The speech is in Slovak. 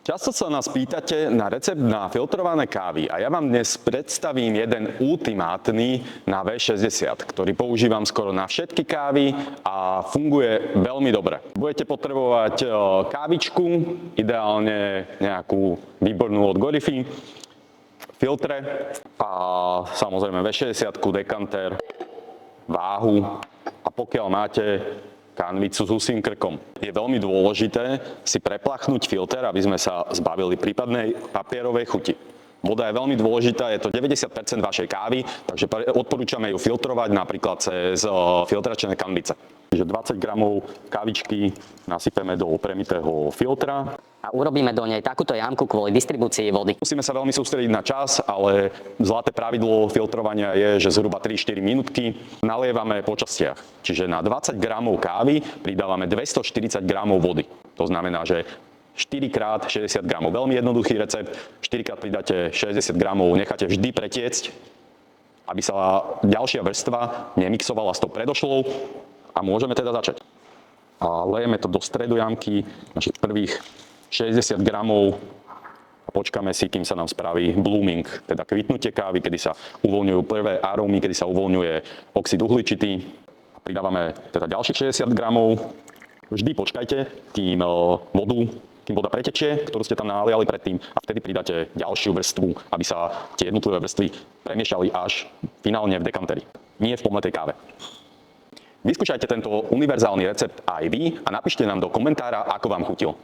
Často sa nás pýtate na recept na filtrované kávy a ja vám dnes predstavím jeden ultimátny na V60, ktorý používam skoro na všetky kávy a funguje veľmi dobre. Budete potrebovať kávičku, ideálne nejakú výbornú od Gorify, filtre a samozrejme V60, dekantér, váhu a pokiaľ máte kanvicu s husím krkom. Je veľmi dôležité si preplachnúť filter, aby sme sa zbavili prípadnej papierovej chuti. Voda je veľmi dôležitá, je to 90% vašej kávy, takže odporúčame ju filtrovať napríklad cez filtračné kanvice. Čiže 20 gramov kávičky nasypeme do premitého filtra. A urobíme do nej takúto jamku kvôli distribúcii vody. Musíme sa veľmi sústrediť na čas, ale zlaté pravidlo filtrovania je, že zhruba 3-4 minútky nalievame po častiach. Čiže na 20 gramov kávy pridávame 240 gramov vody. To znamená, že 4 krát 60 gramov. Veľmi jednoduchý recept. 4 krát pridáte 60 gramov, necháte vždy pretiecť, aby sa ďalšia vrstva nemixovala s tou predošlou. A môžeme teda začať. A lejeme to do stredu jamky, našich prvých 60 gramov a počkáme si, kým sa nám spraví blooming, teda kvitnutie kávy, kedy sa uvoľňujú prvé arómy, kedy sa uvoľňuje oxid uhličitý. Pridávame teda ďalších 60 gramov. Vždy počkajte, kým voda pretečie, ktorú ste tam naliali predtým a vtedy pridáte ďalšiu vrstvu, aby sa tie jednotlivé vrstvy premiešali až finálne v dekantéri, nie v pomletej káve. Vyskúšajte tento univerzálny recept aj vy a napíšte nám do komentára, ako vám chutil.